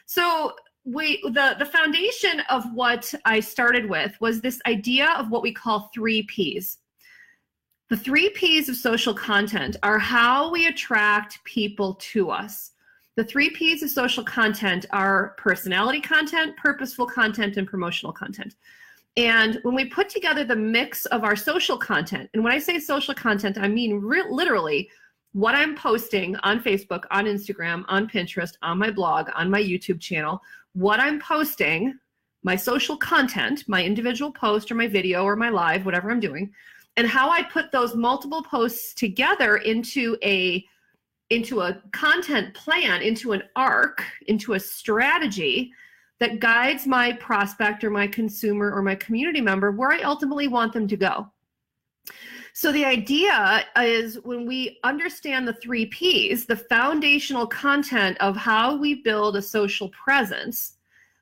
So the foundation of what I started with was this idea of what we call 3 Ps. The 3 Ps of social content are how we attract people to us. The 3 Ps of social content are personality content, purposeful content, and promotional content. And when we put together the mix of our social content, and when I say social content, I mean literally what I'm posting on Facebook, on Instagram, on Pinterest, on my blog, on my YouTube channel, what I'm posting, my social content, my individual post or my video or my live, whatever I'm doing, and how I put those multiple posts together into a content plan, into an arc, into a strategy that guides my prospect or my consumer or my community member where I ultimately want them to go. So the idea is when we understand the 3 Ps, the foundational content of how we build a social presence,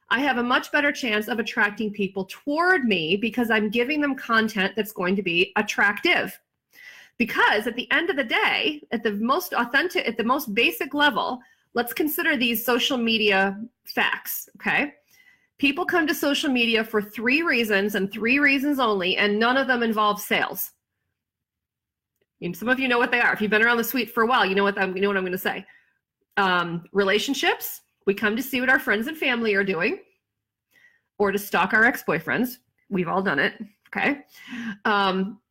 I have a much better chance of attracting people toward me because I'm giving them content that's going to be attractive. Because at the end of the day, at the most authentic, at the most basic level, let's consider these social media facts, okay? People come to social media for 3 reasons and 3 reasons only, and none of them involve sales. And some of you know what they are. If you've been around the suite for a while, you know what I'm going to say. Relationships. We come to see what our friends and family are doing, or to stalk our ex-boyfriends. We've all done it, okay?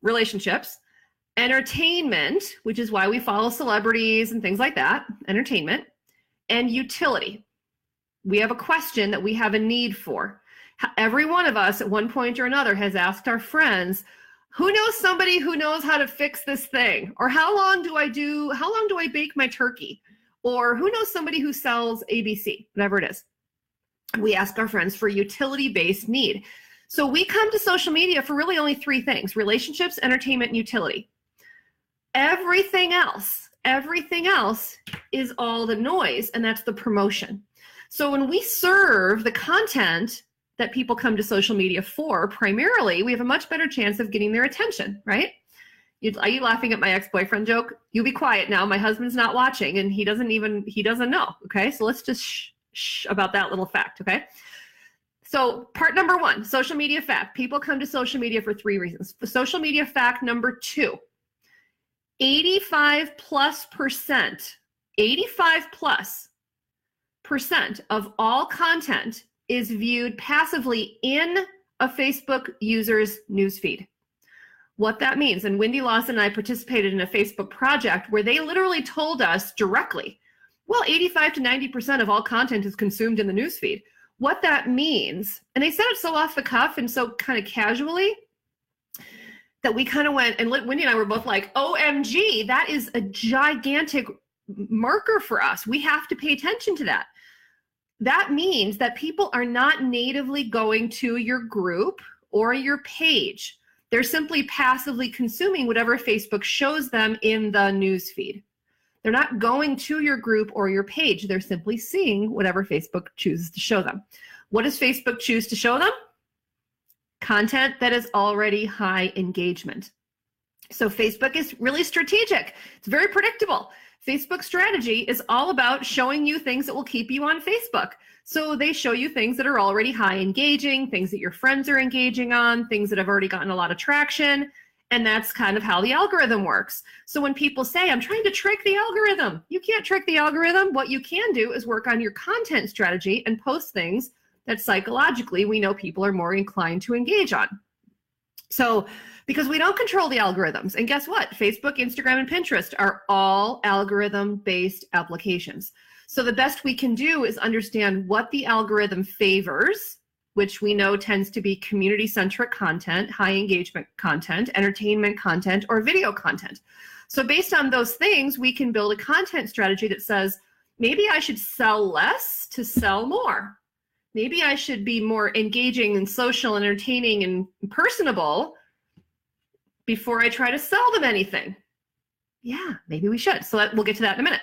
Relationships. Entertainment, which is why we follow celebrities and things like that. Entertainment. And utility. We have a question that we have a need for. Every one of us at one point or another has asked our friends, who knows somebody who knows how to fix this thing? Or how long do I bake my turkey? Or who knows somebody who sells ABC, whatever it is. We ask our friends for utility-based need. So we come to social media for really only 3 things: relationships, entertainment, and utility. Everything else is all the noise, and that's the promotion. So when we serve the content that people come to social media for, primarily, we have a much better chance of getting their attention, right? Are you laughing at my ex-boyfriend joke? You be quiet now. My husband's not watching, and he doesn't know, okay? So let's just shh about that little fact, okay? So part number 1, social media fact. People come to social media for 3 reasons. The social media fact number 2, 85% of all content is viewed passively in a Facebook user's newsfeed. What that means, and Wendy Lawson and I participated in a Facebook project where they literally told us directly, well, 85 to 90% of all content is consumed in the newsfeed. What that means, and they said it so off the cuff and so kind of casually, that we kind of went, and Wendy and I were both like, OMG, that is a gigantic marker for us. We have to pay attention to that. That means that people are not natively going to your group or your page. They're simply passively consuming whatever Facebook shows them in the newsfeed. They're not going to your group or your page. They're simply seeing whatever Facebook chooses to show them. What does Facebook choose to show them? Content that is already high engagement. So Facebook is really strategic. It's very predictable. Facebook's strategy is all about showing you things that will keep you on Facebook. So they show you things that are already high engaging, things that your friends are engaging on, things that have already gotten a lot of traction. And that's kind of how the algorithm works. So when people say, I'm trying to trick the algorithm, you can't trick the algorithm. What you can do is work on your content strategy and post things that psychologically we know people are more inclined to engage on. So because we don't control the algorithms. And guess what? Facebook, Instagram, and Pinterest are all algorithm-based applications. So the best we can do is understand what the algorithm favors, which we know tends to be community-centric content, high engagement content, entertainment content, or video content. So based on those things, we can build a content strategy that says, maybe I should sell less to sell more. Maybe I should be more engaging and social, entertaining, and personable before I try to sell them anything. Yeah, maybe we should. So we'll get to that in a minute.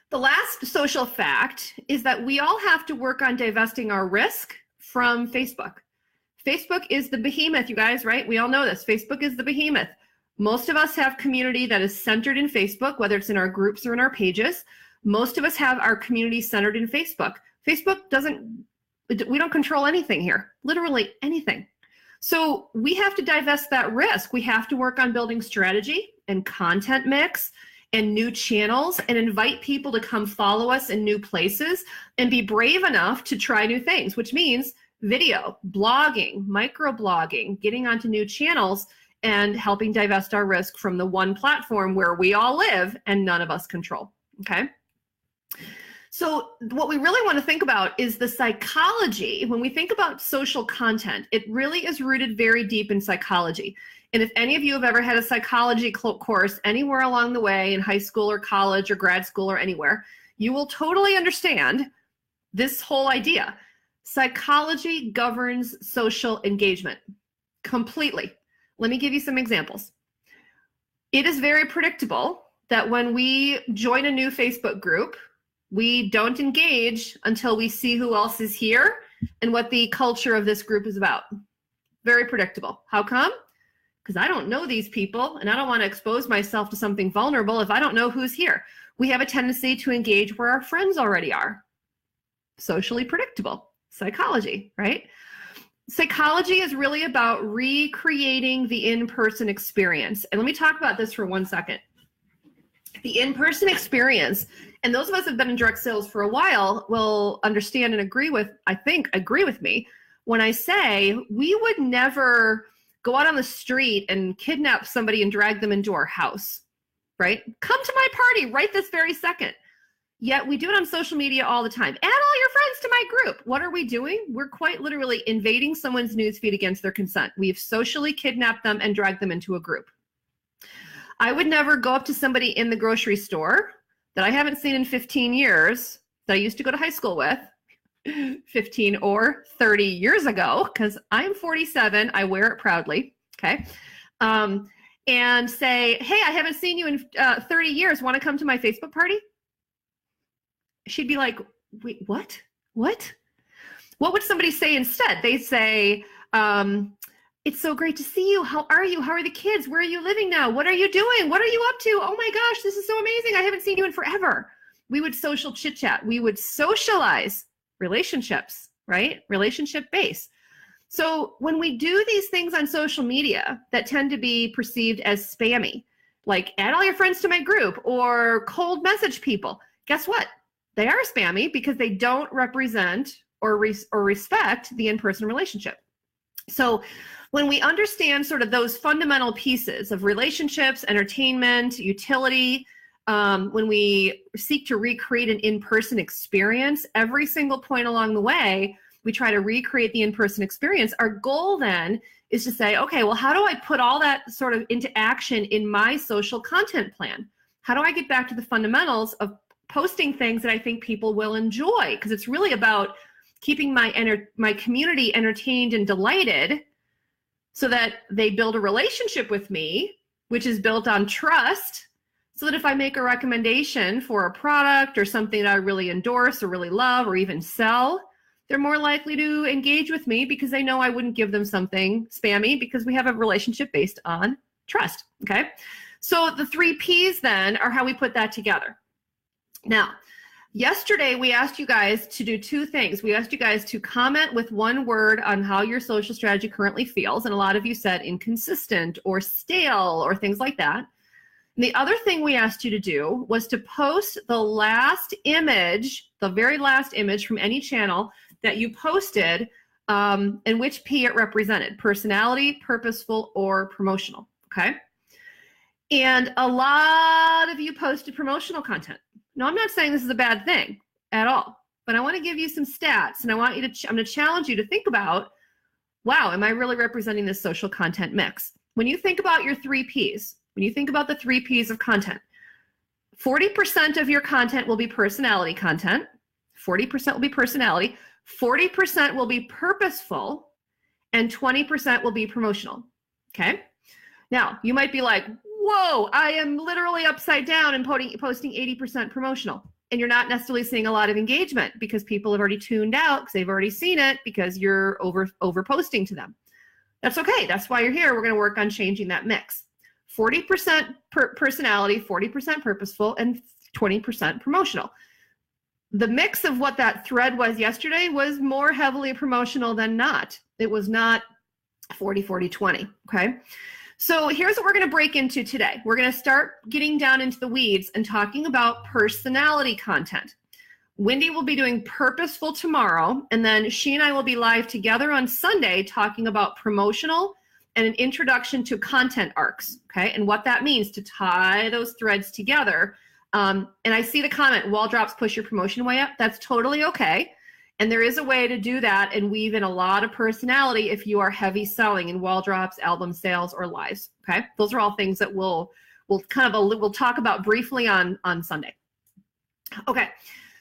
The last social fact is that we all have to work on divesting our risk from Facebook. Facebook is the behemoth, you guys, right? We all know this. Facebook is the behemoth. Most of us have community that is centered in Facebook, whether it's in our groups or in our pages. Most of us have our community centered in Facebook. Facebook we don't control anything here, literally anything. So we have to divest that risk. We have to work on building strategy and content mix and new channels and invite people to come follow us in new places and be brave enough to try new things, which means video, blogging, microblogging, getting onto new channels and helping divest our risk from the one platform where we all live and none of us control, okay? So what we really want to think about is the psychology. When we think about social content, it really is rooted very deep in psychology. And if any of you have ever had a psychology course anywhere along the way in high school or college or grad school or anywhere, you will totally understand this whole idea. Psychology governs social engagement completely. Let me give you some examples. It is very predictable that when we join a new Facebook group, we don't engage until we see who else is here and what the culture of this group is about. Very predictable. How come? Because I don't know these people and I don't want to expose myself to something vulnerable if I don't know who's here. We have a tendency to engage where our friends already are. Socially predictable. Psychology, right? Psychology is really about recreating the in-person experience. And let me talk about this for 1 second. The in-person experience, and those of us who have been in direct sales for a while will understand and agree with me when I say we would never go out on the street and kidnap somebody and drag them into our house, right? Come to my party right this very second. Yet we do it on social media all the time. Add all your friends to my group. What are we doing? We're quite literally invading someone's newsfeed against their consent. We've socially kidnapped them and dragged them into a group. I would never go up to somebody in the grocery store that I haven't seen in 15 years, that I used to go to high school with, 15 or 30 years ago, because I'm 47, I wear it proudly, okay? And say, hey, I haven't seen you in 30 years, want to come to my Facebook party? She'd be like, wait, what? What? What would somebody say instead? They say, it's so great to see you. How are you? How are the kids? Where are you living now? What are you doing? What are you up to? Oh my gosh, this is so amazing. I haven't seen you in forever. We would social chit chat. We would socialize relationships, right? Relationship base. So when we do these things on social media that tend to be perceived as spammy, like add all your friends to my group or cold message people, guess what? They are spammy because they don't represent or respect the in-person relationship. So when we understand sort of those fundamental pieces of relationships, entertainment, utility, when we seek to recreate an in-person experience, every single point along the way, we try to recreate the in-person experience. Our goal then is to say, okay, well, how do I put all that sort of into action in my social content plan? How do I get back to the fundamentals of posting things that I think people will enjoy? Because it's really about keeping my community entertained and delighted so that they build a relationship with me, which is built on trust, so that if I make a recommendation for a product or something that I really endorse or really love or even sell, they're more likely to engage with me because they know I wouldn't give them something spammy because we have a relationship based on trust, okay? So the 3 Ps then are how we put that together. Now, yesterday, we asked you guys to do 2 things. We asked you guys to comment with 1 word on how your social strategy currently feels, and a lot of you said inconsistent or stale or things like that. And the other thing we asked you to do was to post the last image, the very last image from any channel that you posted, and which P it represented, personality, purposeful, or promotional, okay? And a lot of you posted promotional content. Now, I'm not saying this is a bad thing at all, but I want to give you some stats, and I'm going to challenge you to think about, wow, am I really representing this social content mix? When you think about your 3 Ps, when you think about the 3 Ps of content, 40% of your content will be personality content, 40% will be personality, 40% will be purposeful, and 20% will be promotional, okay? Now, you might be like, whoa, I am literally upside down and posting 80% promotional. And you're not necessarily seeing a lot of engagement because people have already tuned out because they've already seen it because you're over posting to them. That's okay. That's why you're here. We're going to work on changing that mix. 40% personality, 40% purposeful, and 20% promotional. The mix of what that thread was yesterday was more heavily promotional than not. It was not 40, 40, 20, okay? So here's what we're gonna break into today. We're gonna start getting down into the weeds and talking about personality content. Wendy will be doing purposeful tomorrow, and then she and I will be live together on Sunday talking about promotional and an introduction to content arcs, okay? And what that means to tie those threads together. And I see the comment, wall drops push your promotion way up. That's totally okay. And there is a way to do that and weave in a lot of personality if you are heavy selling in wall drops, album sales, or lives, okay? Those are all things that we'll talk about briefly on Sunday. Okay.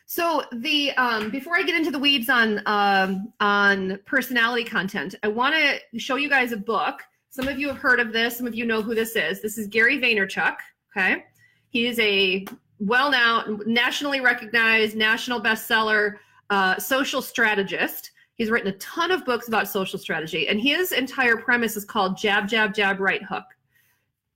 So the before I get into the weeds on personality content, I want to show you guys a book. Some of you have heard of this. Some of you know who this is. This is Gary Vaynerchuk. Okay, he is a well-known, nationally recognized, national bestseller social strategist. He's written a ton of books about social strategy, and his entire premise is called Jab, Jab, Jab, Right Hook.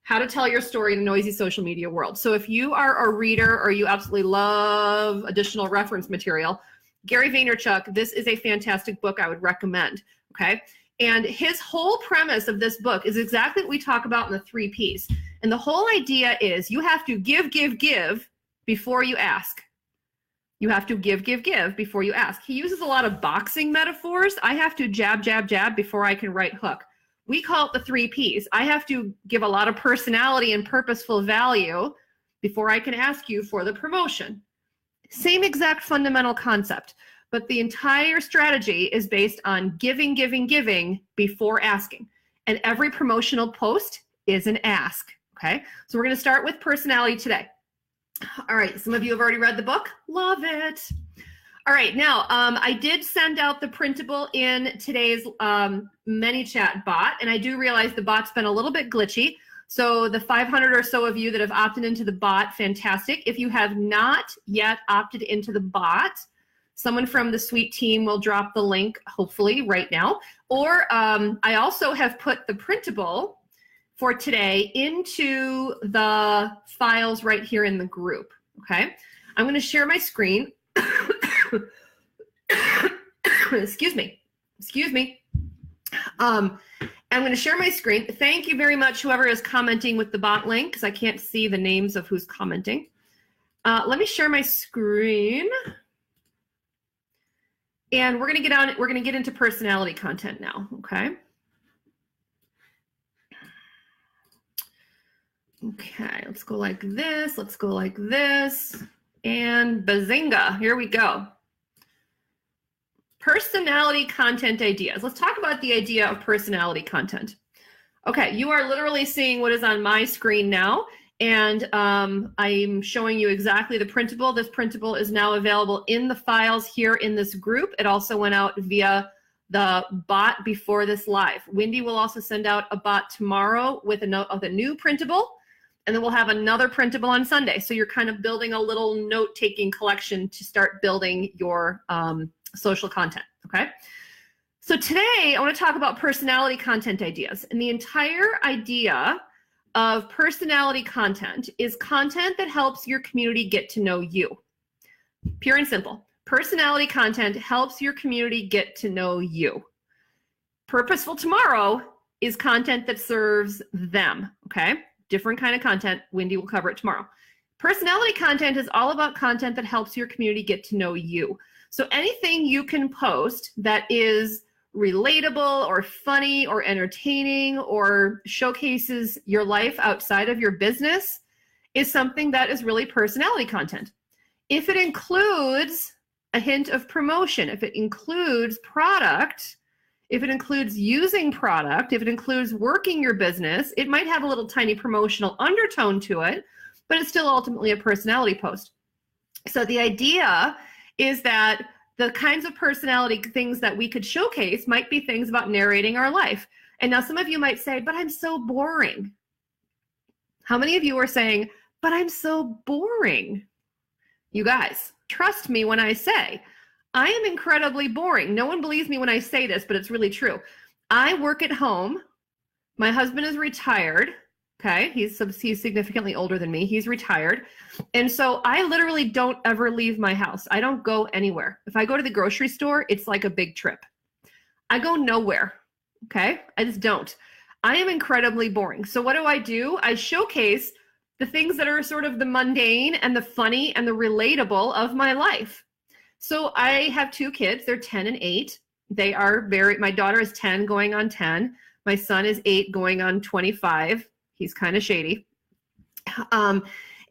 How to tell your story in a noisy social media world. So if you are a reader or you absolutely love additional reference material, Gary Vaynerchuk, this is a fantastic book I would recommend, okay? And his whole premise of this book is exactly what we talk about in the 3 Ps. And the whole idea is you have to give before you ask. You have to give before you ask. He uses a lot of boxing metaphors. I have to jab, jab, jab before I can right hook. We call it the 3 Ps. I have to give a lot of personality and purposeful value before I can ask you for the promotion. Same exact fundamental concept, but the entire strategy is based on giving before asking. And every promotional post is an ask, okay? So we're gonna start with personality today. All right, some of you have already read the book. Love it. All right, now I did send out the printable in today's ManyChat bot, and I do realize the bot's been a little bit glitchy. So the 500 or so of you that have opted into the bot, fantastic. If you have not yet opted into the bot, someone from the Sweet team will drop the link, hopefully right now. Or I also have put the printable for today into the files right here in the group, okay? I'm gonna share my screen. Excuse me. I'm going to share my screen. Thank you very much, whoever is commenting with the bot link, because I can't see the names of who's commenting. Let me share my screen. And we're going to get into personality content now, okay? Okay, let's go like this. Let's go like this. And bazinga, here we go. Personality content ideas. Let's talk about the idea of personality content. Okay, you are literally seeing what is on my screen now, and I'm showing you exactly the printable. This printable is now available in the files here in this group. It also went out via the bot before this live. Wendy will also send out a bot tomorrow with a new printable, and then we'll have another printable on Sunday. So you're kind of building a little note-taking collection to start building your social content, okay? So today I want to talk about personality content ideas. And the entire idea of personality content is content that helps your community get to know you. Pure and simple. Personality content helps your community get to know you. Purposeful tomorrow is content that serves them, okay? Different kind of content. Wendy will cover it tomorrow. Personality content is all about content that helps your community get to know you. So anything you can post that is relatable or funny or entertaining or showcases your life outside of your business is something that is really personality content. If it includes a hint of promotion, if it includes product, if it includes using product, if it includes working your business, it might have a little tiny promotional undertone to it, but it's still ultimately a personality post. So the idea is that the kinds of personality things that we could showcase might be things about narrating our life. And now some of you might say, but I'm so boring. How many of you are saying, but I'm so boring? You guys, trust me when I say, I am incredibly boring. No one believes me when I say this, but it's really true. I work at home. My husband is retired. Okay. He's significantly older than me. He's retired. And so I literally don't ever leave my house. I don't go anywhere. If I go to the grocery store, it's like a big trip. I go nowhere. Okay. I just don't. I am incredibly boring. So what do? I showcase the things that are sort of the mundane and the funny and the relatable of my life. So I have 2 kids. They're 10 and 8. They are my daughter is 10 going on 10. My son is 8 going on 25. He's kind of shady.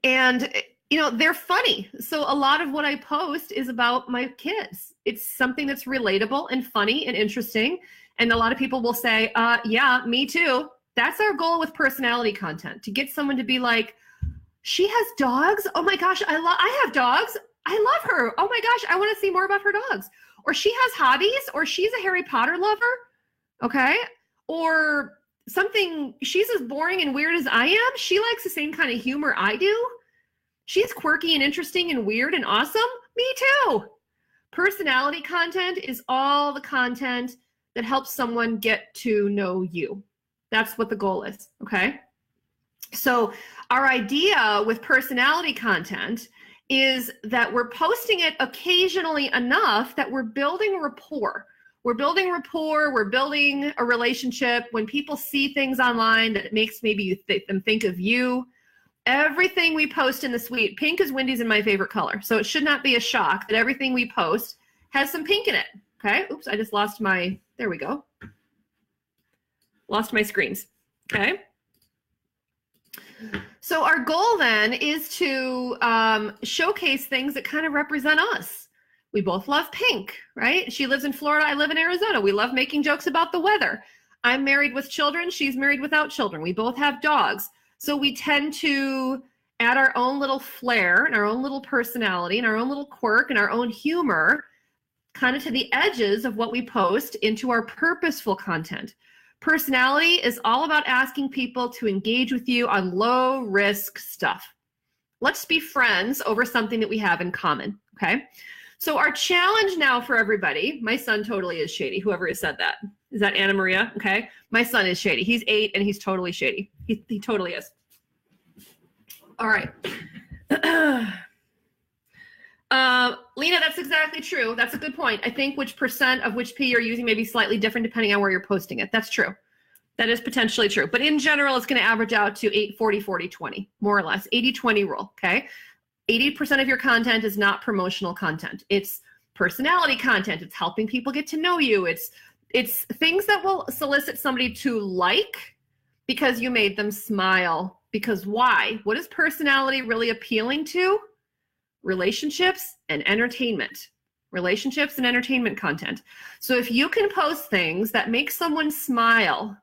And, they're funny. So a lot of what I post is about my kids. It's something that's relatable and funny and interesting. And a lot of people will say, yeah, me too. That's our goal with personality content, to get someone to be like, she has dogs. Oh my gosh, I have dogs. I love her. Oh my gosh, I want to see more about her dogs. Or she has hobbies, or she's a Harry Potter lover. Okay. Or something, she's as boring and weird as I am. She likes the same kind of humor I do. She's quirky and interesting and weird and awesome. Me too. Personality content is all the content that helps someone get to know you. That's what the goal is. Okay. So our idea with personality content is that we're posting it occasionally enough that we're building rapport. We're building rapport. We're building a relationship. When people see things online that makes maybe them think of you, everything we post in the suite, pink is Wendy's and my favorite color. So it should not be a shock that everything we post has some pink in it. Okay. Oops, I just lost there we go. Lost my screens. Okay. So our goal then is to showcase things that kind of represent us. We both love pink, right? She lives in Florida. I live in Arizona. We love making jokes about the weather. I'm married with children. She's married without children. We both have dogs. So we tend to add our own little flair and our own little personality and our own little quirk and our own humor kind of to the edges of what we post into our purposeful content. Personality is all about asking people to engage with you on low risk stuff. Let's be friends over something that we have in common. Okay. So our challenge now for everybody, my son totally is shady. Whoever has said that. Is that Anna Maria? Okay. My son is shady. He's 8 and he's totally shady. He totally is. All right. Lena, that's exactly true. That's a good point. I think which percent of which P you're using may be slightly different depending on where you're posting it. That's true. That is potentially true. But in general, it's going to average out to 8-40-40-20, more or less. 80-20 rule, okay? 80% of your content is not promotional content. It's personality content. It's helping people get to know you. It's things that will solicit somebody to like because you made them smile. Because why? What is personality really appealing to? Relationships and entertainment. Relationships and entertainment content. So if you can post things that make someone smile,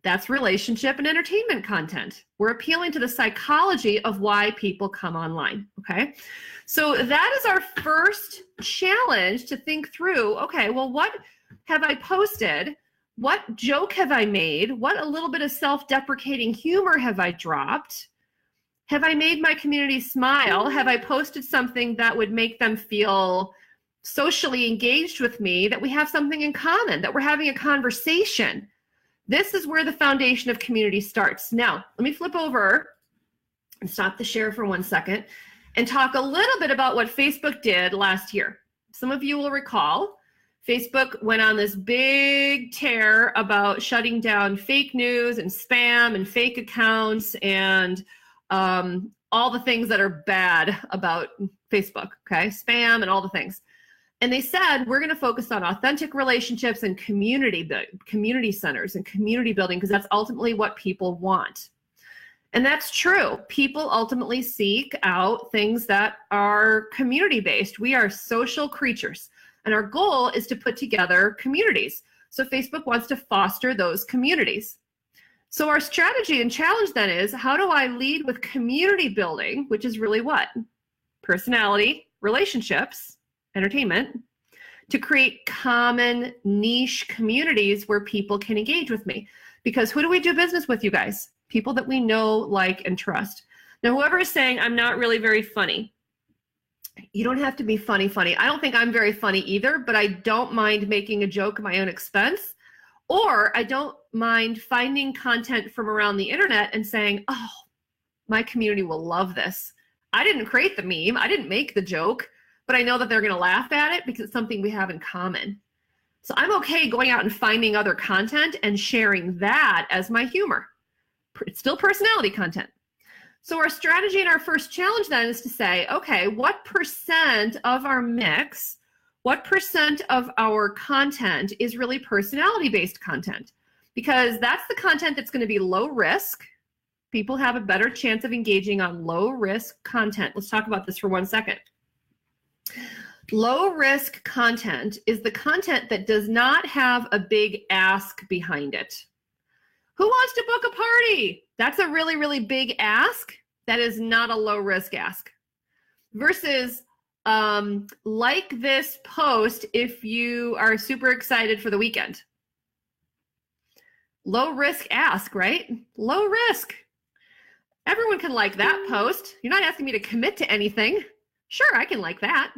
that's relationship and entertainment content. We're appealing to the psychology of why people come online, okay? So that is our first challenge to think through, okay, well, what have I posted? What joke have I made? What a little bit of self-deprecating humor have I dropped? Have I made my community smile? Have I posted something that would make them feel socially engaged with me, that we have something in common, that we're having a conversation? This is where the foundation of community starts. Now, let me flip over and stop the share for 1 second and talk a little bit about what Facebook did last year. Some of you will recall Facebook went on this big tear about shutting down fake news and spam and fake accounts and all the things that are bad about Facebook, okay? Spam and all the things. And they said, we're going to focus on authentic relationships and community centers and community building, because that's ultimately what people want. And that's true. People ultimately seek out things that are community-based. We are social creatures, and our goal is to put together communities. So Facebook wants to foster those communities. So our strategy and challenge then is, how do I lead with community building, which is really what? Personality, relationships, entertainment, to create common niche communities where people can engage with me. Because who do we do business with, you guys? People that we know, like, and trust. Now, whoever is saying, I'm not really very funny, you don't have to be funny. I don't think I'm very funny either, but I don't mind making a joke at my own expense, Or I don't mind finding content from around the internet and saying, oh, my community will love this. I didn't create the meme. I didn't make the joke, but I know that they're going to laugh at it because it's something we have in common. So I'm okay going out and finding other content and sharing that as my humor. It's still personality content. So our strategy in our first challenge then is to say, okay, what percent of our mix, what percent of our content is really personality-based content? Because that's the content that's going to be low risk. People have a better chance of engaging on low risk content. Let's talk about this for 1 second. Low risk content is the content that does not have a big ask behind it. Who wants to book a party? That's a really, really big ask. That is not a low risk ask. Versus like this post if you are super excited for the weekend. Low risk ask, right? Low risk. Everyone can like that post. You're not asking me to commit to anything. Sure, I can like that.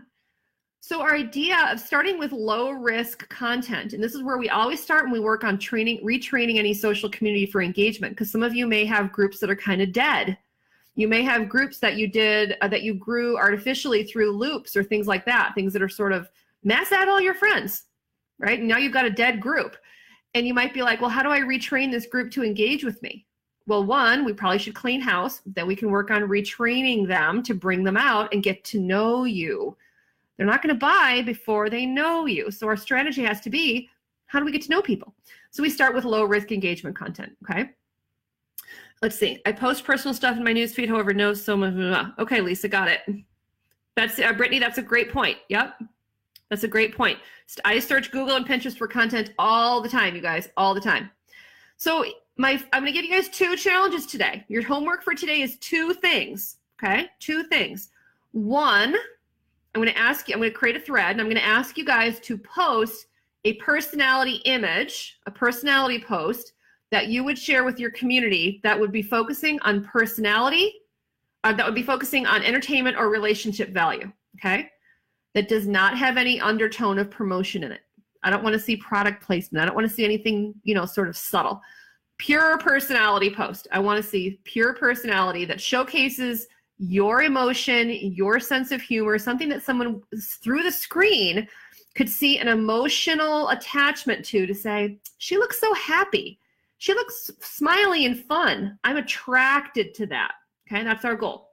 So our idea of starting with low risk content, and this is where we always start when we work on retraining any social community for engagement, because some of you may have groups that are kind of dead. You may have groups that you did, that you grew artificially through loops or things like that, things that are sort of mass add all your friends, right? And now you've got a dead group. And you might be like, well, how do I retrain this group to engage with me? Well, one, we probably should clean house. Then we can work on retraining them to bring them out and get to know you. They're not going to buy before they know you. So our strategy has to be, how do we get to know people? So we start with low risk engagement content, okay? Let's see. I post personal stuff in my newsfeed, however, no so much. Okay, Lisa, got it. That's Brittany, that's a great point. Yep, that's a great point. I search Google and Pinterest for content all the time, you guys, all the time. So I'm going to give you guys 2 challenges today. Your homework for today is 2 things, okay? 2 things. One, I'm going to create a thread, and I'm going to ask you guys to post a personality image, a personality post that you would share with your community that would be focusing on personality, that would be focusing on entertainment or relationship value, okay? That does not have any undertone of promotion in it. I don't want to see product placement. I don't want to see anything, sort of subtle. Pure personality post. I want to see pure personality that showcases your emotion, your sense of humor, something that someone through the screen could see an emotional attachment to say, she looks so happy. She looks smiley and fun. I'm attracted to that. Okay, that's our goal.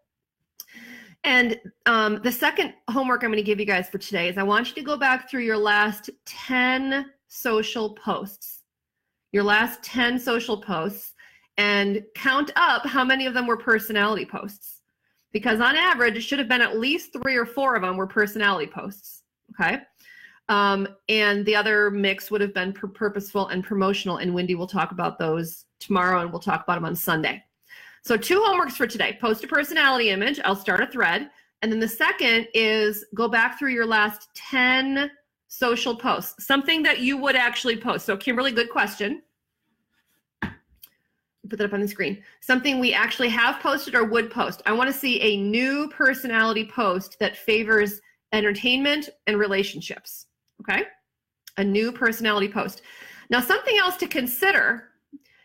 And the second homework I'm going to give you guys for today is I want you to go back through your last 10 social posts. Your last 10 social posts and count up how many of them were personality posts. Because on average, it should have been at least 3 or 4 of them were personality posts, okay? And the other mix would have been purposeful and promotional, and Wendy will talk about those tomorrow, and we'll talk about them on Sunday. So 2 homeworks for today. Post a personality image. I'll start a thread. And then the second is go back through your last 10 social posts, something that you would actually post. So Kimberly, good question. Put that up on the screen. Something we actually have posted or would post. I want to see a new personality post that favors entertainment and relationships. Okay? A new personality post. Now, something else to consider,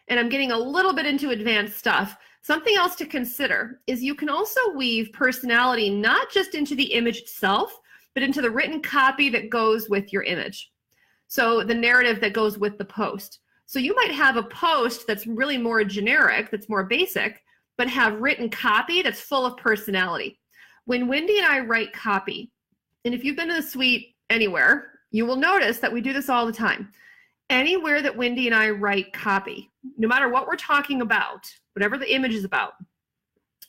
and I'm getting a little bit into advanced stuff, something else to consider is you can also weave personality not just into the image itself, but into the written copy that goes with your image. So the narrative that goes with the post. So you might have a post that's really more generic, that's more basic, but have written copy that's full of personality. When Wendy and I write copy, and if you've been to the suite anywhere, you will notice that we do this all the time. Anywhere that Wendy and I write copy, no matter what we're talking about, whatever the image is about,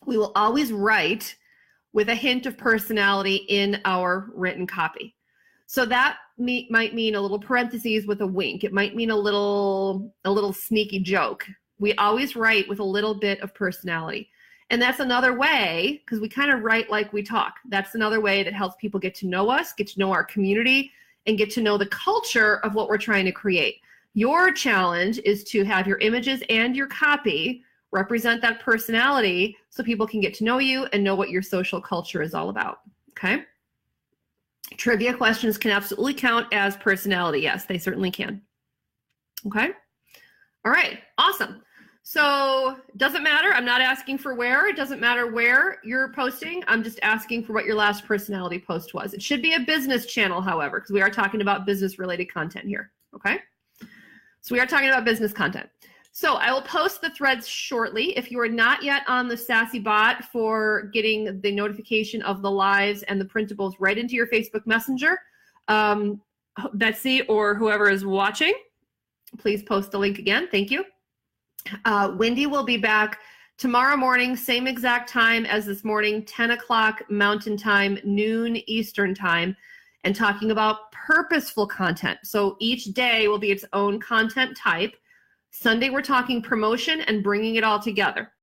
we will always write with a hint of personality in our written copy. So that might mean a little parentheses with a wink. It might mean a little sneaky joke. We always write with a little bit of personality. And that's another way, because we kind of write like we talk. That's another way that helps people get to know us, get to know our community, and get to know the culture of what we're trying to create. Your challenge is to have your images and your copy represent that personality so people can get to know you and know what your social culture is all about, okay? Trivia questions can absolutely count as personality. Yes, they certainly can. Okay. All right. Awesome. So it doesn't matter. I'm not asking for where. It doesn't matter where you're posting. I'm just asking for what your last personality post was. It should be a business channel, however, because we are talking about business related content here. Okay. So we are talking about business content. So I will post the threads shortly. If you are not yet on the Sassy bot for getting the notification of the lives and the printables right into your Facebook Messenger, Betsy or whoever is watching, please post the link again. Thank you. Wendy will be back tomorrow morning, same exact time as this morning, 10 o'clock Mountain Time, noon Eastern Time, and talking about purposeful content. So each day will be its own content type. Sunday, we're talking promotion and bringing it all together.